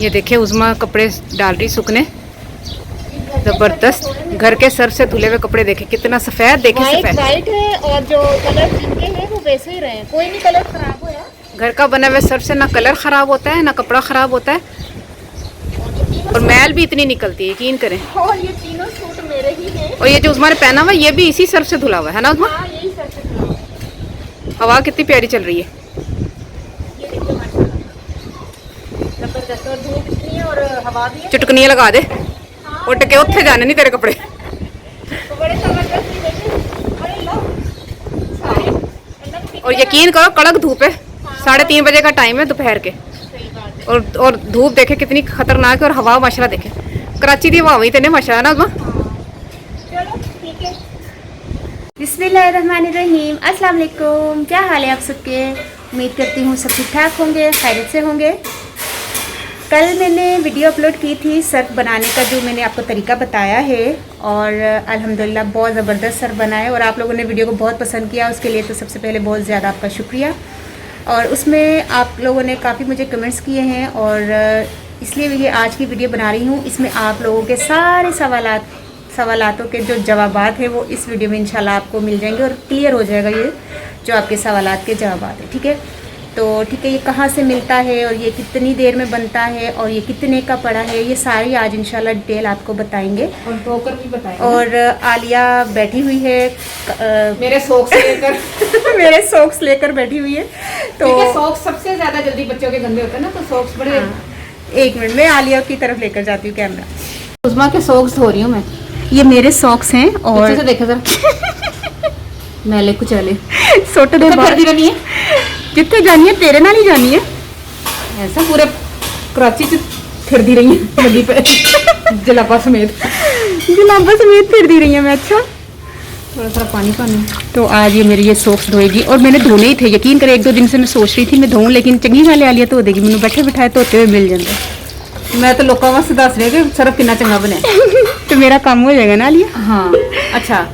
ये देखिए उज़मा कपड़े डाल रही सूखने, जबरदस्त। घर के सर्फ से धुले हुए कपड़े देखे कितना सफेद, देखे सफेद वाइट है और जो कलर जिनके हैं वो वैसे ही रहे, कोई नहीं कलर खराब होया। घर का बना हुआ सर्फ से ना कलर ख़राब होता है ना कपड़ा ख़राब होता है, और मैल भी इतनी निकलती है, यकीन करें। और ये तीनों सूट मेरे ही हैं। और ये जो उज़मा ने पहना हुआ ये भी इसी सर्फ से धुला हुआ है ना उज़मा? हाँ, यही सर्फ से धुला हुआ है। हवा कितनी प्यारी चल रही है, ये देखिए माशाल्लाह जबरदस्त, और धूप इतनी है और हवा भी है। चुटकनियाँ लगा दे, उठ के उत्थे जाने नहीं तेरे कपड़े। तो बड़े जबरदस्त ही देखे, बड़े लो सारे अंदर। और यकीन करो कड़क धूप है, 3:30 बजे का टाइम है दोपहर के, सही बात है। और धूप देखे कितनी खतरनाक है, और हवा माशाल्लाह देखे, कराची की हवा हुई तेने माशाल्लाह ना उज़मा। चलो ठीक है। बिस्मिल्लाहिर्रहमानिर्रहीम, अस्सलाम वालेकुम। क्या हाल है आप सबके? उम्मीद करती हूँ सब ठीक ठाक होंगे, खैरियत से होंगे। कल मैंने वीडियो अपलोड की थी सर्फ बनाने का, जो मैंने आपको तरीका बताया है, और अल्हम्दुलिल्लाह बहुत ज़बरदस्त सर्फ बना है, और आप लोगों ने वीडियो को बहुत पसंद किया, उसके लिए तो सबसे पहले बहुत ज़्यादा आपका शुक्रिया। और उसमें आप लोगों ने काफ़ी मुझे कमेंट्स किए हैं, और इसलिए ये आज की वीडियो बना रही हूँ। इसमें आप लोगों के सारे सवालातों के जो जवाबात हैं वो इस वीडियो में इंशाल्लाह आपको मिल जाएंगे, और क्लियर हो जाएगा ये जो आपके सवालात के जवाबात हैं। ठीक है, तो ठीक है, ये कहाँ से मिलता है और ये कितनी देर में बनता है और ये कितने का पड़ा है, ये सारी आज इंशाल्लाह डिटेल आपको बताएंगे। और धोकर भी बताएंगे। और आलिया बैठी हुई है मेरे सॉक्स लेकर मेरे सॉक्स लेकर बैठी हुई है। तो सॉक्स सबसे ज्यादा जल्दी बच्चों के गंदे होते हैं ना, तो सॉक्स बड़े। एक मिनट, मैं आलिया की तरफ लेकर जाती हूँ कैमरा। उज़मा के सॉक्स धो रही हूँ मैं। ये मेरे सॉक्स हैं, और पीछे से देखो जरा मैले कुचले सोटो दे कर दी रहनी है, जितने जानी है तेरे नाल ही जानी है। ऐसा पूरे कराची से फिरदी रही है नदी पे जलाबा समेत फिर दी रही है मैं। अच्छा, थोड़ा सा पानी पानी। तो आज ये मेरी ये सॉक्स धोएगी, और मैंने धोने ही थे, यकीन करे 1-2 दिन से मैं सोच रही थी मैं धोऊं, लेकिन चंगी गाले आ लिया तो देगी मैंने बैठे बिठाए धोते हुए मिल जाते। मैं तो लोगों वास्ते दस रही कि सर्फ कितना चंगा बने तो मेरा काम हो जाएगा ना लिया। हाँ अच्छा,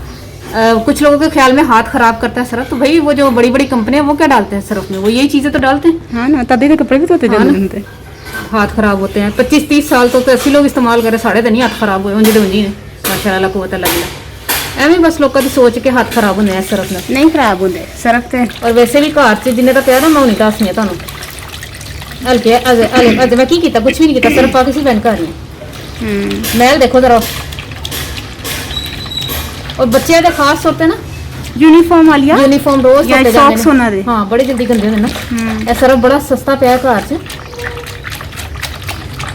कुछ लोगों के ख्याल में हाथ खराब करता है सर्फ, तो भाई वो जो बड़ी बड़ी कंपनियां वो क्या डालते हैं सर्फ में, वो यही चीजें तो डालते हैं। हाँ ना, तभी तो कपड़े भी धोते जाते हैं। हाथ खराब होते हैं। 25-30 साल तो ऐसे लोग इस्तेमाल करे, साढ़े तो नहीं हाथ खराब हुए उंजी ने माशाअल्लाह कुव्वत अल्लाह। एवं बस लोगों की सोच के हाथ खराब होने सर्फ में नहीं खराब होते सर्फ से। और वैसे भी घर से जिन्हें तक ना मैं नहीं दसनी है हल्के अज मैं की किया, कुछ भी नहीं किया, सर्फ पा के सी बहन कर रही मैल देखो जरा। और बच्चे का खास होते हैं ना यूनिफॉर्म वाली यूनिफॉर्म रोज या सॉक्स होना दे। हाँ बड़े जल्दी गंदे होंगे ना। ये सर्फ बड़ा सस्ता पिया घर से,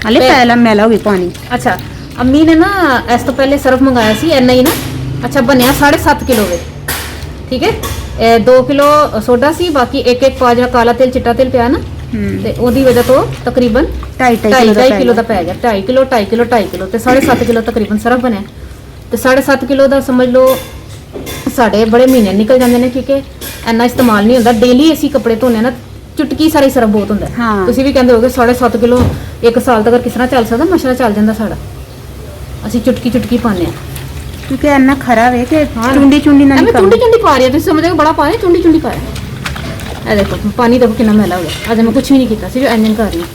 हले पहला मैला हो गया पानी। अच्छा, अम्मी ने ना इस तो पहले सर्फ मंगाया सी इन्ना ही ना। अच्छा, बनया 7.5 किलो वे, ठीक है। 2 किलो सोडा सी, बाकी एक पा जो काला तेल चिट्टा तेल पिया ना, ते ओदी वजह तो तकरीबन 2.5 किलो का पै गया। 2.5 किलो ते 7.5 किलो तकरीबन सर्फ बनया। तो 7.5 किलो का समझ लो साढ़े बड़े महीने निकल जाते हैं, क्योंकि इन्ना इस्तेमाल नहीं होता। डेली असी कपड़े धोने ना, चुटकी सारी सर्फ बहुत होंगे। हाँ। तुम भी कहते हो 7.5 किलो 1 साल तक किस तरह चल सकता, मशरा चल जाता साड़ा। असी चुटकी पाने, क्योंकि इन्ना खराब है कि चुंडी ना चुंडी पा रही है। तुम समझ बड़ा पा रहे चुंडी पाया। देखो पानी देखो कितना मैला हो गया। अज मैं कुछ भी नहीं किया, सिर्फ इंजन कर रही हूँ।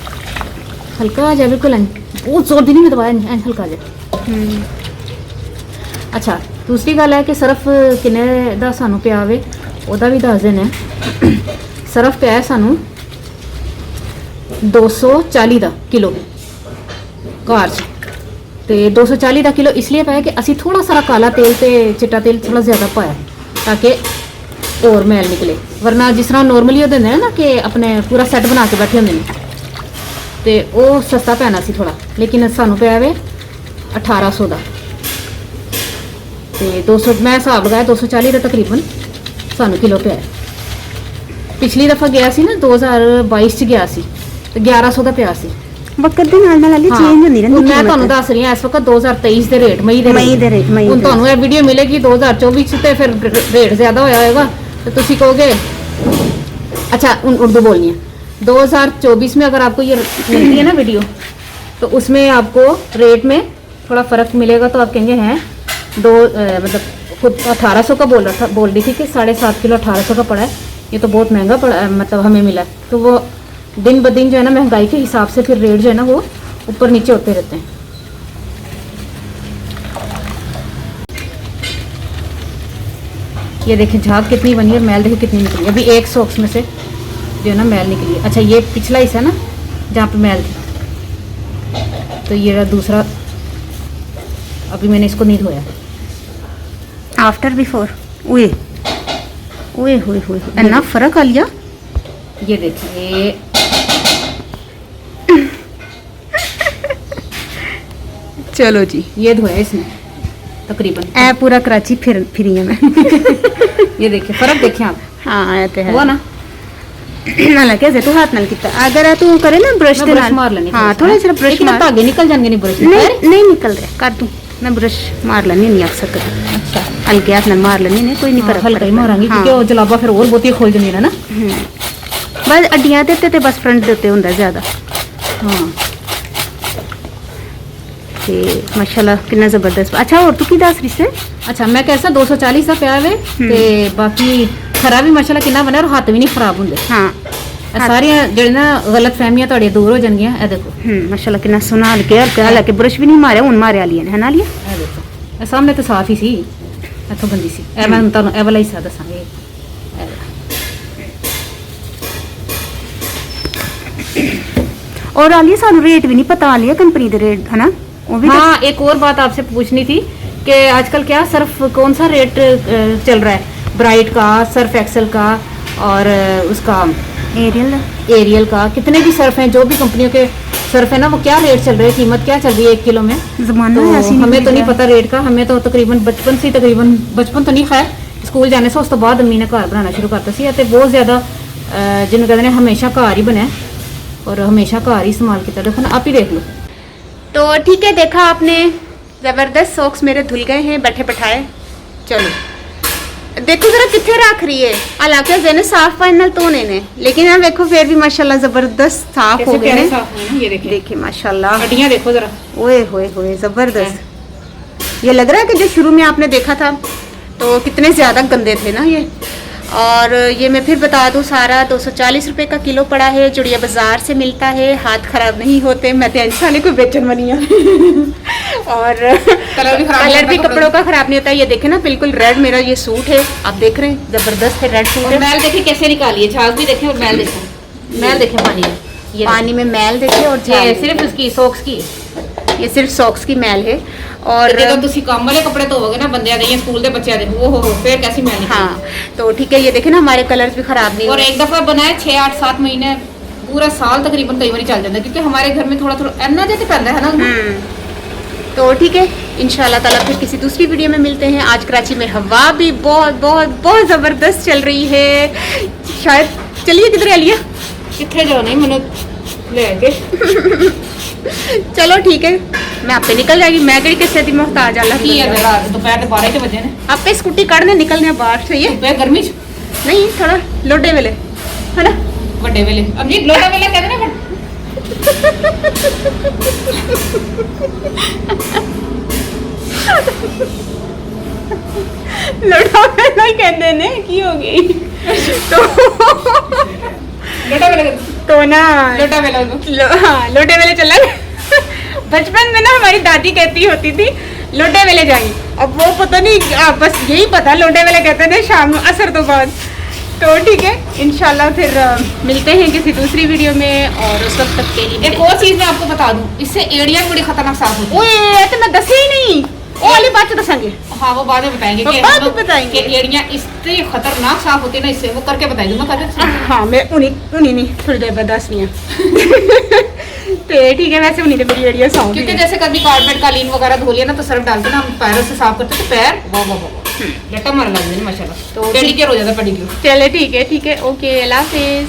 हल्का जा बिल्कुल बहुत जोर दी नहीं मैं दबाया, हल्का जा। अच्छा, दूसरी गल है कि सर्फ किन्ने दा सानू पिया वे ओदा भी दस देना है। सर्फ पिया है सानू 240 का किलो घर च, तो 240 का किलो इसलिए पाया कि असी थोड़ा सारा काला तेल ते चिट्टा तेल थोड़ा ज़्यादा पाया ताकि और मैल निकले। वरना जिस तरह नॉर्मली वो देंगे ना कि अपने पूरा सैट बना के बैठे होंगे, तो वो सस्ता पैना सी थोड़ा, लेकिन सानू पिया वे 1800 का। तो 200 मैं हिसाब लगाया 240 का तकरीबन सानू किलो पे। पिछली दफ़ा गया सी ना 2022 गया सी, तो 1100 का पिया सी। वक्त दे नाल नाल चेंज होंदी रहंदी। मैं तुहानू दस रही हां इस वक्त 2023 दे रेट मई दे रेट। हुण तुहानू ये वीडियो मिलेगी 2024 ते फिर रेट ज़्यादा होया होगा, तो तुसी कहोगे। अच्छा, उर्दू बोलनी है। 2024 में अगर आपको ये मिलती है ना वीडियो, तो उसमें आपको रेट में थोड़ा फ़र्क मिलेगा, तो आप कहेंगे हैं मतलब खुद 1800 का बोल रही थी कि 7.5 किलो 1800 का पड़ा है, ये तो बहुत महंगा पड़ा, मतलब हमें मिला। तो वो दिन ब दिन जो है ना महंगाई के हिसाब से फिर रेट जो है ना वो ऊपर नीचे होते रहते हैं। ये देखिए झाग कितनी बनी है, मैल देखिए कितनी निकली। अभी एक सॉक्स में से जो है ना मैल निकली है। अच्छा ये पिछला हिस्सा ना जहाँ पे मैल थी, तो ये रहा दूसरा। अभी मैंने इसको नहीं धोया। आफ्टर बिफोर ओए ओए होए होए इतना फर्क आ लिया। ये देखिए चलो जी, ये धोया इसने तकरीबन। ए पूरा कराची फिरी है मैं। ये देखिए फर्क देखें आप। हाँ ये तो है हुआ ना। नाला कैसे तू हाथ नाल किता अगर तू करे ना ब्रश मैं दे ब्रश नाल मार लेनी हाँ थोड़ा सा ब्रश लेकिन मार। धागे निकल जाएंगे नहीं ब्रश नहीं नहीं निकल रहे कर दूं मैं ब्रश मार लेनी नहीं अक्सर कर अच्छा हल्के हाथ नाल मार लेनी नहीं कोई नहीं फर्क हल्का ही पड़ता। मारांगी हाँ। क्योंकि वो जलाबा फिर और बहुती खोल जानी है ना। बस अड्डियां ते बस फ्रंट दे उत्ते हुंदा ज्यादा। हाँ ते माशाल्लाह कितना जबरदस्त। अच्छा और तू की दस रही से? अच्छा मैं कैसा 240 का ਪਿਆ ਵੇ ਤੇ ਬਾਕੀ ਖਰਾ ਵੀ ਮਾਸ਼ਾਅੱਲਾ ਕਿੰਨਾ ਬਣਿਆ ਔਰ ਹੱਥ ਵੀ ਨਹੀਂ ਖਰਾਬ ਹੁੰਦੇ। हाँ ਇਹ ਸਾਰੀਆਂ ਜਿਹੜੇ ਨਾ ਗਲਤ ਫਹਿਮੀਆਂ ਤੁਹਾਡੀਆਂ ਦੂਰ ਹੋ ਜਾਣਗੀਆਂ। ਇਹ ਦੇਖੋ माशाल्लाह कितना सोना हल्के हल्के हालांकि ब्रश भी नहीं मारे हुन मारे वाली है ना लिया। ਇਹ ਦੇਖੋ ਇਹ ਸਾਹਮਣੇ ਤਾਂ ਸਾਫ਼ ਹੀ ਸੀ, ਇੱਥੋਂ ਗੰਦੀ ਸੀ। ਇਹ ਮੈਂ ਤੁਹਾਨੂੰ ਇਹ ਵਾਲਾ ਹਿੱਸਾ ਦੱਸਾਂਗੇ। और आलिया सानू रेट भी नहीं पता आलिया कंपनी दे रेट है ना वो भी हाँ एक और बात आपसे पूछनी थी कि आजकल क्या सर्फ कौन सा रेट चल रहा है, ब्राइट का, सर्फ एक्सेल का और उसका एरियल का, कितने भी सर्फ हैं जो भी कंपनियों के सर्फ है ना वो क्या रेट चल रहे हैं, कीमत क्या चल रही है 1 किलो में। जमाना तो ऐसी हमें तो नहीं पता रेट का। हमें तो तकरीबन बचपन तो नहीं खैर स्कूल जाने से उस तो बाद अम्मी ने घर बनाना शुरू करता सी ते बहुत ज़्यादा जिन्होंने कहते हैं हमेशा घर ही बने और हमेशा घर ही इस्तेमाल किया। देखो ना आप ही देख लो। तो ठीक है देखा आपने जबरदस्त सॉक्स मेरे धुल गए हैं बैठे बैठाए। चलो देखो जरा कितने रख रही है हालांकि जेने साफ पानी नाल धोने ने लेकिन यहाँ देखो फिर भी माशाल्लाह जबरदस्त साफ हो गए हैं। ये देखिए देखिए माशाल्लाह हड्डियां देखो जरा। ओए होए होए जबरदस्त। ये लग रहा है कि जो शुरू में आपने देखा था तो कितने ज़्यादा गंदे थे ना ये। और ये मैं फिर बता दूं सारा 240 रुपए का किलो पड़ा है, जुड़िया बाजार से मिलता है। हाथ खराब नहीं होते, मैं तो इंसानी को बेचन बनी हूँ। और कलर भी कपड़ों का खराब नहीं होता। ये देखे ना बिल्कुल रेड मेरा ये सूट है, आप देख रहे हैं जबरदस्त है रेड सूट है। मैल देखे कैसे निकाली है, झाग भी देखे और मैल देखे, मैल देखे पानी में, ये पानी में मैल देखे और ये सिर्फ उसकी सॉक्स की, ये सिर्फ सॉक्स की मैल है। और ਜਦੋਂ ਤੁਸੀਂ ਕੰਮ ਵਾਲੇ ਕੱਪੜੇ ਧੋਵੋਗੇ ਨਾ ਬੰਦਿਆਂ ਦੇ ਜਾਂ ਸਕੂਲ ਦੇ ਬੱਚਿਆਂ ਦੇ ਉਹ ਹੋ ਫਿਰ कैसी मैल निकलेगी। हाँ तो ठीक है ये देखे ना हमारे कलर्स भी खराब नहीं और एक दफा बनाए 6 8 7 महीने पूरा साल तकरीबन कई बार चल जाता है क्योंकि हमारे घर में थोड़ा थोड़ा एना जैसे पैदा है ना। तो ठीक है इंशाल्लाह ताला फिर किसी दूसरी वीडियो में मिलते हैं। आज कराची में हवा भी बहुत बहुत बहुत ज़बरदस्त चल रही है। शायद चलिए किधर आलिया कितने जाओ नहीं मैंने लेके चलो ठीक है मैं आपे निकल जाएगी। मैं कहीं किसी दी मोहताज अल्लाह की है रात दोपहर के 12 बजे ने आपे स्कूटी काढ़ने निकलने बाहर सही है दोपहर गर्मी च नहीं थोड़ा लोडे वेले है ना ਵੱਡੇ ਵੇਲੇ ਅਮਜੀਤ ਲੋਟਾ ਵੇਲੇ ਕਹਿੰਦੇ ਨੇ लोडा वेला ही कहते ने की हो गई तो ਲੋਟਾ ਵੇਲੇ तो ना लोटा वेला हाँ लोटे वेले चला बचपन में ना हमारी दादी कहती होती थी लोटे वेले जाएंगे। अब वो पता नहीं बस यही पता लोटे वेले कहते थे शाम असर तो बाद। तो ठीक है इंशाल्लाह फिर मिलते हैं किसी दूसरी वीडियो में और उस वक्त तक के लिए एक और चीज मैं आपको बता दूं, इससे एड़ियां भी बड़ी खतरनाक साफ होती है। ओए तो मैं दसी ही नहीं वो वाली बात दसेंगे। हाँ वो बाद में बताएंगे वो बाद में बताएंगे। कि एड़ियां इतनी खतरनाक साफ होती है ना इससे, वो करके बताएंगे मैं करके। हाँ मैं उन्हीं नहीं थोड़ी देर बाद दसनी है। तो ठीक है वैसे उन्हीं ने मेरी एड़िया साफ क्योंकि जैसे कभी कारपेट कालीन वगैरह धो लिया ना तो सर्फ डाल के ना हम पैरों से साफ करते तो पैर वाह वाह वाह लट्टा मार लग जाए माशाल्लाह। तो पेडिक्योर हो जाता पेडिक्योर। चले ठीक है ओके अल्लाह हाफिज।